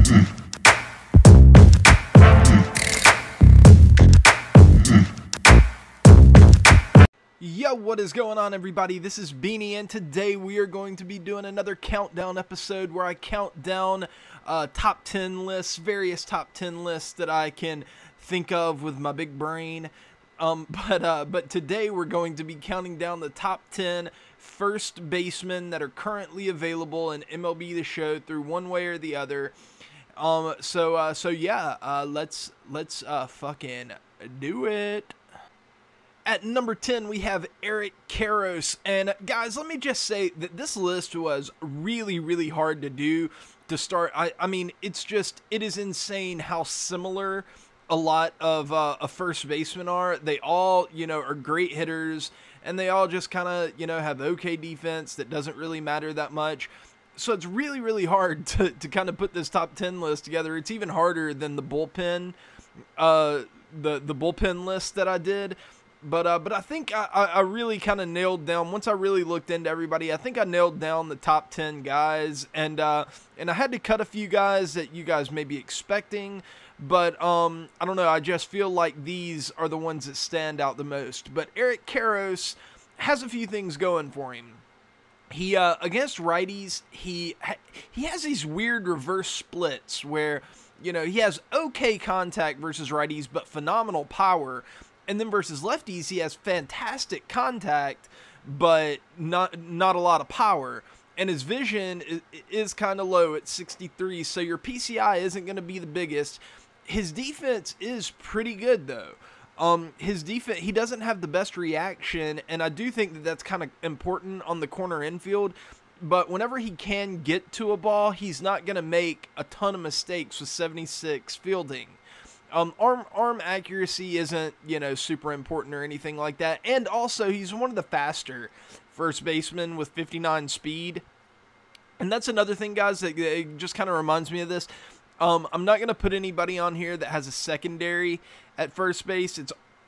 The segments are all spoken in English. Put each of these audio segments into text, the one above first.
Yo, what is going on, everybody? This is Beanie, and today we are going to be doing another countdown episode where I count down top 10 lists, various top 10 lists that I can think of with my big brain. But today we're going to be counting down the top 10 first basemen that are currently available in MLB The Show through one way or the other. So yeah, let's fucking do it. At number 10, we have Eric Karros. And guys, let me just say that this list was really hard to do to start. I mean, it is insane how similar a lot of first basemen are. They all, are great hitters, and they all just kind of, have okay defense that doesn't really matter that much. So it's really hard to kind of put this top 10 list together. It's even harder than the bullpen, the bullpen list that I did. But I think I really kind of nailed down, once I really looked into everybody, I think I nailed down the top 10 guys, and I had to cut a few guys that you guys may be expecting, but I don't know, I just feel like these are the ones that stand out the most. But Eric Karros has a few things going for him. He against righties, he has these weird reverse splits where, he has okay contact versus righties, but phenomenal power. And then versus lefties, he has fantastic contact, but not a lot of power. And his vision is kind of low at 63, so your PCI isn't going to be the biggest. His defense is pretty good, though. His defense, he doesn't have the best reaction, and I do think that that's kind of important on the corner infield. But whenever he can get to a ball, he's not going to make a ton of mistakes with 76 fielding. Arm accuracy isn't, super important or anything like that. And also, he's one of the faster first basemen with 59 speed. And that's another thing, guys, that just kind of reminds me of this. I'm not going to put anybody on here that has a secondary at first base.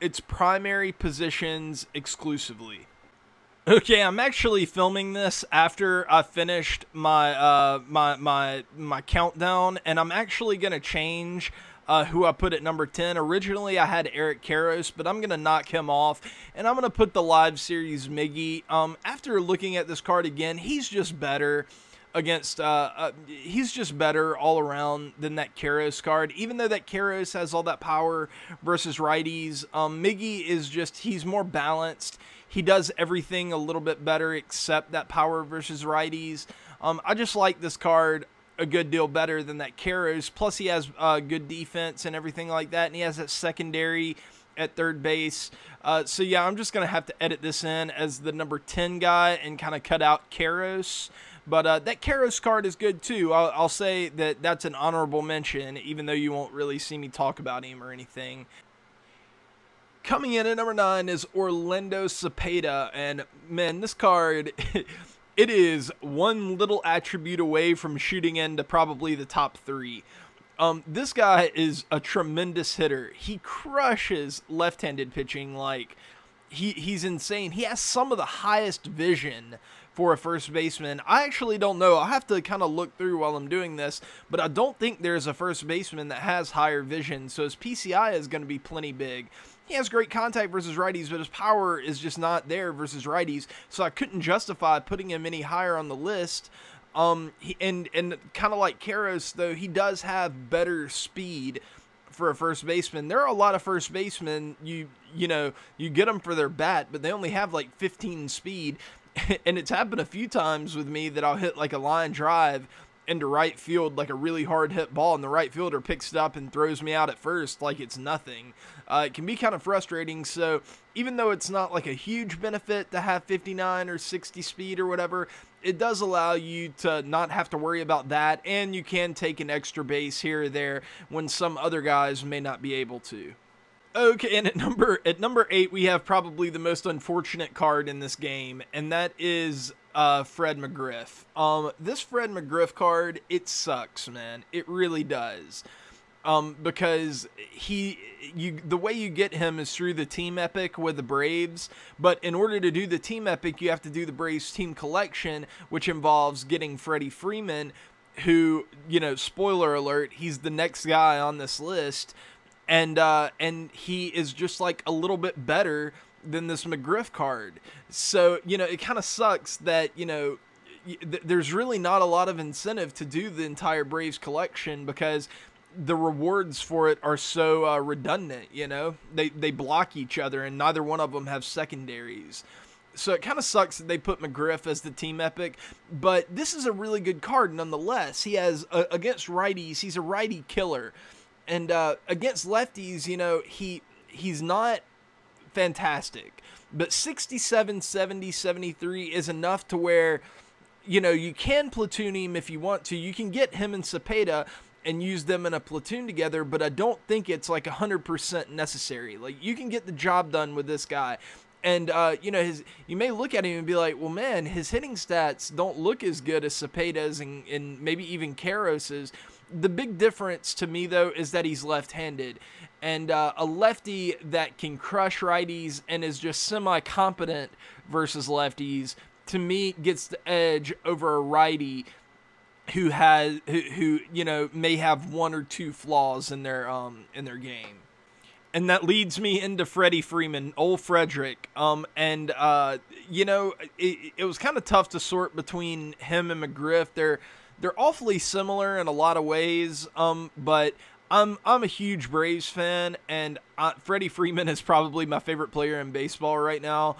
It's primary positions exclusively. Okay, I'm actually filming this after I finished my my countdown, and I'm actually going to change who I put at number 10. Originally, I had Eric Karros, but I'm going to knock him off, and I'm going to put the live series McGee. After looking at this card again, he's just better against, he's just better all around than that Karros card. Even though that Karros has all that power versus righties, McGee is just, he's more balanced. He does everything a little bit better except that power versus righties. I just like this card a good deal better than that Karros. Plus, he has good defense and everything like that, and he has that secondary at third base. So yeah, I'm just gonna have to edit this in as the number 10 guy and kind of cut out Karros. But that Karros card is good too. I'll say that that's an honorable mention, even though you won't really see me talk about him or anything. Coming in at number 9 is Orlando Cepeda, and man, this card. It is one little attribute away from shooting into probably the top 3. This guy is a tremendous hitter. He crushes left-handed pitching like he's insane. He has some of the highest vision for a first baseman. I actually don't know. I'll have to kind of look through while I'm doing this, but I don't think there's a first baseman that has higher vision, so his PCI is going to be plenty big. He has great contact versus righties, but his power is just not there versus righties, so I couldn't justify putting him any higher on the list. And kind of like Karros, though, he does have better speed for a first baseman. There are a lot of first basemen, you get them for their bat, but they only have like 15 speed, and it's happened a few times with me that I'll hit like a line drive into right field, like a really hard hit ball, and the right fielder picks it up and throws me out at first like it's nothing. It can be kind of frustrating, so even though it's not like a huge benefit to have 59 or 60 speed or whatever, it does allow you to not have to worry about that, and you can take an extra base here or there when some other guys may not be able to. Okay, and at number 8, we have probably the most unfortunate card in this game, and that is Fred McGriff. This Fred McGriff card, it sucks, man. It really does. Because the way you get him is through the team epic with the Braves, but in order to do the team epic, you have to do the Braves team collection, which involves getting Freddie Freeman, who, you know, spoiler alert, he's the next guy on this list, and he is just like a little bit better than this McGriff card. So, you know, it kind of sucks that, you know, there's really not a lot of incentive to do the entire Braves collection because the rewards for it are so redundant. You know, they block each other and neither one of them have secondaries. So it kind of sucks that they put McGriff as the team epic, but this is a really good card nonetheless. He has against righties, he's a righty killer, and against lefties, you know, he's not fantastic, but 67, 70, 73 is enough to where, you know, you can platoon him if you want to. You can get him and Cepeda and use them in a platoon together, but I don't think it's like 100% necessary. Like, you can get the job done with this guy. And, you know, you may look at him and be like, well, man, his hitting stats don't look as good as Cepeda's and maybe even Karros's. The big difference to me, though, is that he's left-handed. And a lefty that can crush righties and is just semi-competent versus lefties, to me, gets the edge over a righty who you know, may have one or two flaws in their game. And that leads me into Freddie Freeman, old Frederick. You know, it was kind of tough to sort between him and McGriff. They're awfully similar in a lot of ways. But I'm a huge Braves fan, and Freddie Freeman is probably my favorite player in baseball right now.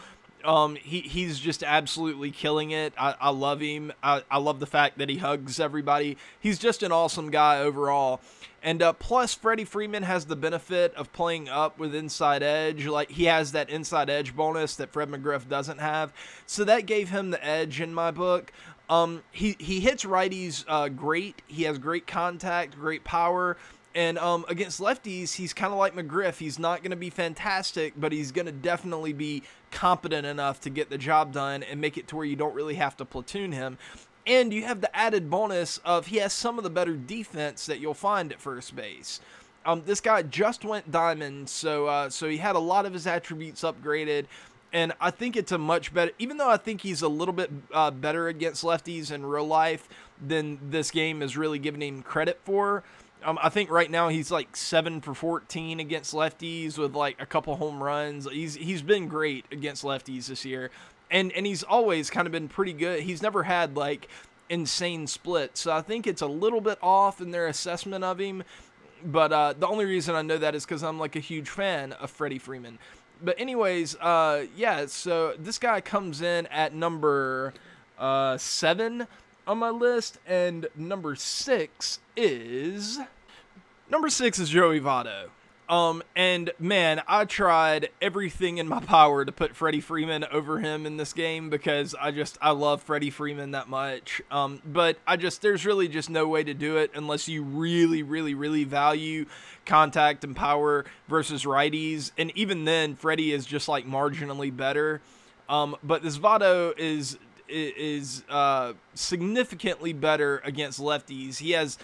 He's just absolutely killing it. I love him. I love the fact that he hugs everybody. He's just an awesome guy overall. And plus, Freddie Freeman has the benefit of playing up with inside edge. Like, he has that inside edge bonus that Fred McGriff doesn't have. So that gave him the edge in my book. He hits righties great. He has great contact, great power. And against lefties, he's kind of like McGriff. He's not going to be fantastic, but he's going to definitely be competent enough to get the job done and make it to where you don't really have to platoon him. And you have the added bonus of he has some of the better defense that you'll find at first base. This guy just went diamond, so he had a lot of his attributes upgraded. And I think it's a much better, even though I think he's a little bit better against lefties in real life than this game is really giving him credit for. I think right now he's like 7 for 14 against lefties with like a couple home runs. He's been great against lefties this year. And he's always kind of been pretty good. He's never had like insane splits. So I think it's a little bit off in their assessment of him. But the only reason I know that is because I'm like a huge fan of Freddie Freeman. But anyways, yeah, so this guy comes in at number 7 on my list, and number 6 is Joey Votto. And man, I tried everything in my power to put Freddie Freeman over him in this game because I love Freddie Freeman that much. But there's really just no way to do it unless you really, really, really value contact and power versus righties. And even then, Freddie is just like marginally better. But this Votto is significantly better against lefties. He has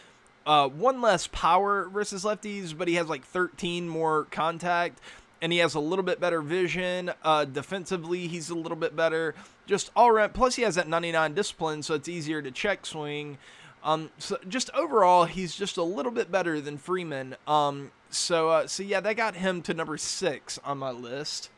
one less power versus lefties, but he has like 13 more contact, and he has a little bit better vision. Defensively, he's a little bit better. Just all around. Plus, he has that 99 discipline, so it's easier to check swing. So just overall, he's just a little bit better than Freeman. So yeah, that got him to number 6 on my list.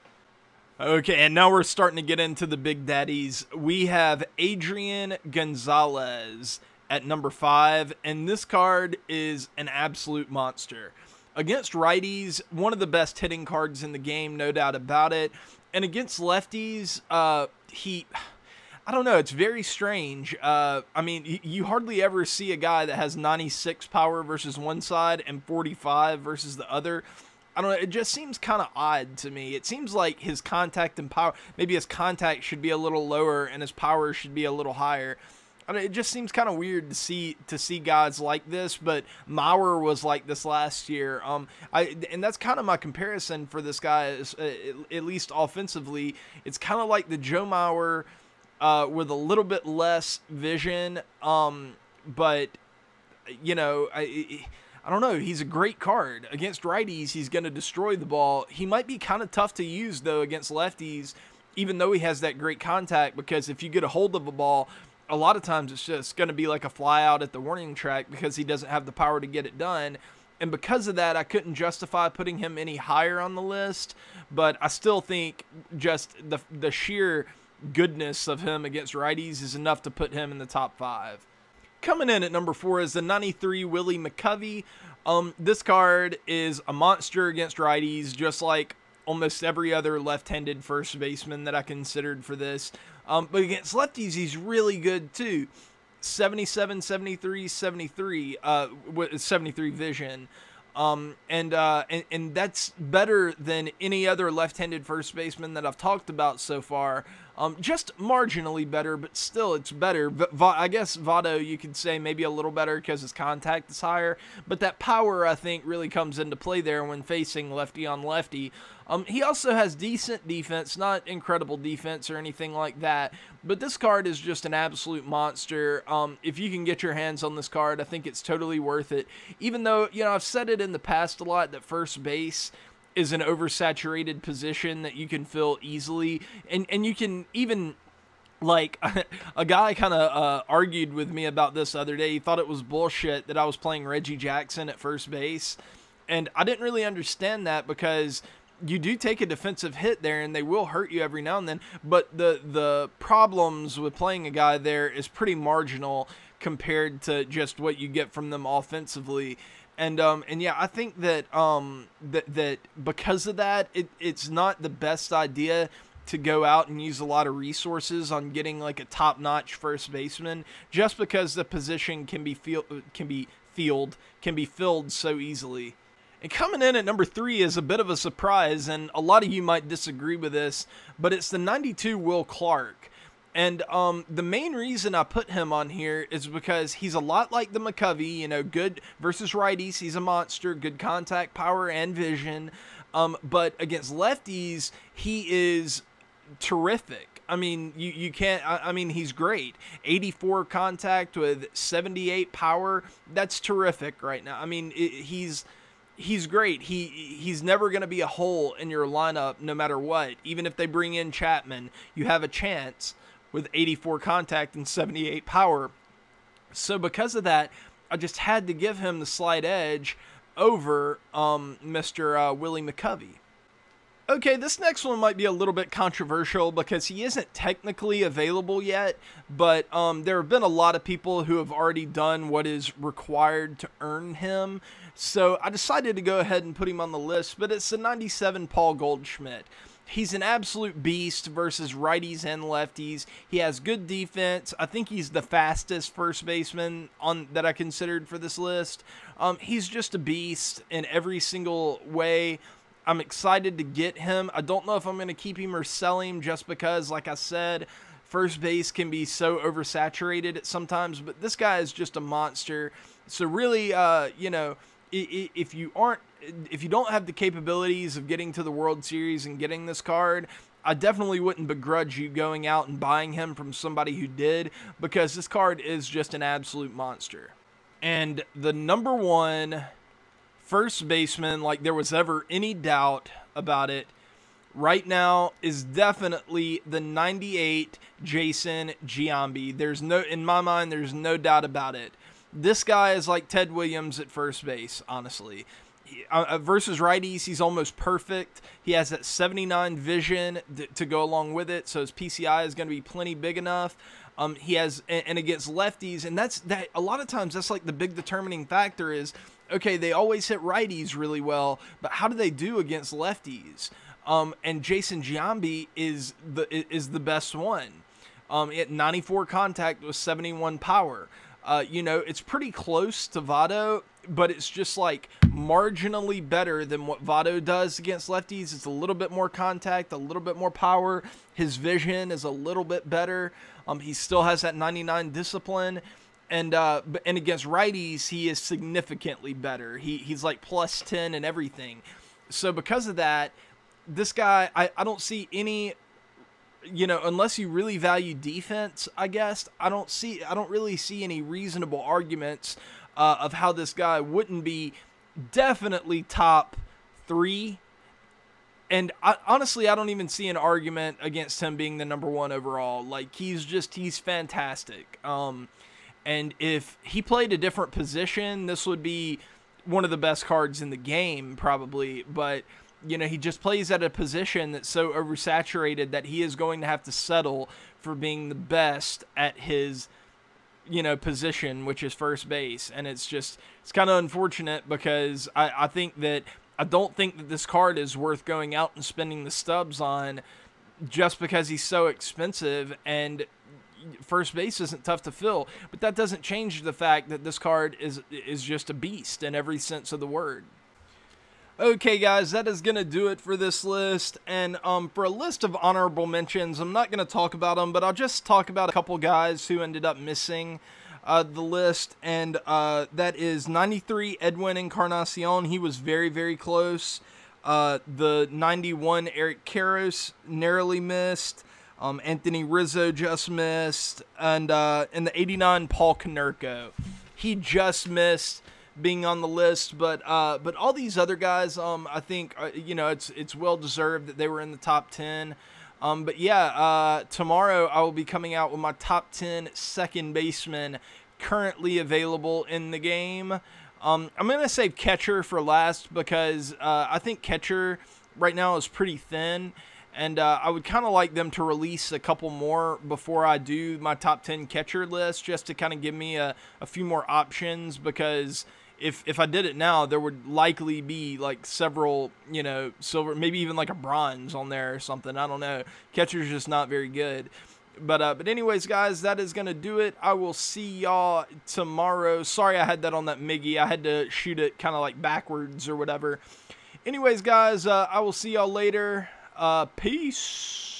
Okay, and now we're starting to get into the big daddies. We have Adrian Gonzales at number 5, and this card is an absolute monster. Against righties, one of the best hitting cards in the game, no doubt about it. And against lefties, I don't know, it's very strange. I mean, you hardly ever see a guy that has 96 power versus one side and 45 versus the other. I don't know, it just seems kind of odd to me. It seems like his contact and power, maybe his contact should be a little lower and his power should be a little higher. I mean, it just seems kind of weird to see guys like this, but Mauer was like this last year. And that's kind of my comparison for this guy, at least offensively. It's kind of like the Joe Mauer with a little bit less vision, but you know, I don't know. He's a great card. Against righties, he's going to destroy the ball. He might be kind of tough to use, though, against lefties, even though he has that great contact, because if you get a hold of a ball a lot of times it's just going to be like a fly out at the warning track because he doesn't have the power to get it done. And because of that, I couldn't justify putting him any higher on the list, but I still think just the sheer goodness of him against righties is enough to put him in the top 5. Coming in at number 4 is the 93 Willie McCovey. This card is a monster against righties, just like almost every other left-handed first baseman that I considered for this. But against lefties, he's really good too. 77, 73, 73, 73 vision. And that's better than any other left-handed first baseman that I've talked about so far. Just marginally better, but still it's better. I guess Votto, you could say maybe a little better because his contact is higher, but that power, I think, really comes into play there when facing lefty on lefty. He also has decent defense, not incredible defense or anything like that, but this card is just an absolute monster. If you can get your hands on this card, I think it's totally worth it. Even though, you know, I've said it in the past a lot that first base is an oversaturated position that you can fill easily, and you can even, like, a guy kind of argued with me about this the other day. He thought it was bullshit that I was playing Reggie Jackson at first base, and I didn't really understand that because you do take a defensive hit there and they will hurt you every now and then, but the problems with playing a guy there is pretty marginal compared to just what you get from them offensively. And yeah, I think that that because of that, it's not the best idea to go out and use a lot of resources on getting like a top-notch first baseman, just because the position can be filled so easily. And coming in at number 3 is a bit of a surprise, and a lot of you might disagree with this, but it's the 92 Will Clark. And the main reason I put him on here is because he's a lot like the McCovey, you know, good versus righties. He's a monster, good contact power and vision. But against lefties, he is terrific. I mean, you can't, I mean, he's great. 84 contact with 78 power. That's terrific right now. I mean, he's great. He's never going to be a hole in your lineup no matter what. Even if they bring in Chapman, you have a chance with 84 contact and 78 power. So because of that, I just had to give him the slight edge over Mr. Willie McCovey. Okay, this next one might be a little bit controversial because he isn't technically available yet, but there have been a lot of people who have already done what is required to earn him. So I decided to go ahead and put him on the list, but it's the 97 Paul Goldschmidt. He's an absolute beast versus righties and lefties. He has good defense. I think he's the fastest first baseman that I considered for this list. He's just a beast in every single way. I'm excited to get him. I don't know if I'm going to keep him or sell him just because, like I said, first base can be so oversaturated at sometimes, but this guy is just a monster. So really, you know, if you don't have the capabilities of getting to the World Series and getting this card, I definitely wouldn't begrudge you going out and buying him from somebody who did, because this card is just an absolute monster. And the number 1 first baseman, like there was ever any doubt about it, right now is definitely the 98 Jason Giambi. In my mind, there's no doubt about it. This guy is like Ted Williams at first base, honestly. Versus righties, he's almost perfect. He has that 79 vision to go along with it, so his PCI is going to be plenty big enough. He has, and against lefties, and that a lot of times that's like the big determining factor is, okay, they always hit righties really well, but how do they do against lefties? And Jason Giambi is the best one. At 94 contact with 71 power. You know, it's pretty close to Votto, but it's just like marginally better than what Votto does against lefties. It's a little bit more contact, a little bit more power. His vision is a little bit better. He still has that 99 discipline. And against righties, he is significantly better. He's like plus 10 and everything. So because of that, this guy, I don't see any, you know, unless you really value defense, I guess, I don't really see any reasonable arguments of how this guy wouldn't be definitely top 3 And honestly, I don't even see an argument against him being the #1 overall. Like, he's fantastic. And if he played a different position, this would be one of the best cards in the game, probably. But, you know, he just plays at a position that's so oversaturated that he is going to have to settle for being the best at his, you know, position, which is first base. And it's kind of unfortunate, because I don't think that this card is worth going out and spending the stubs on just because he's so expensive, and first base isn't tough to fill. But that doesn't change the fact that this card is just a beast in every sense of the word. Okay, guys, that is going to do it for this list. And for a list of honorable mentions, I'm not going to talk about them, but I'll just talk about a couple guys who ended up missing the list. And that is 93 Edwin Encarnacion. He was very, very close. The 91 Eric Karros narrowly missed. Anthony Rizzo just missed. And the 89 Paul Konerko. He just missed being on the list, but all these other guys, I think, you know, it's well deserved that they were in the top 10. But yeah, tomorrow I will be coming out with my top 10 second basemen currently available in the game. I'm gonna save catcher for last, because I think catcher right now is pretty thin, and I would kind of like them to release a couple more before I do my top 10 catcher list, just to kind of give me a few more options, because if I did it now, there would likely be like several, you know, silver, maybe even like a bronze on there or something. I don't know. Catcher's just not very good. But anyways, guys, that is going to do it. I will see y'all tomorrow. Sorry I had that on that McGee. I had to shoot it kind of like backwards or whatever. Anyways, guys, I will see y'all later. Peace.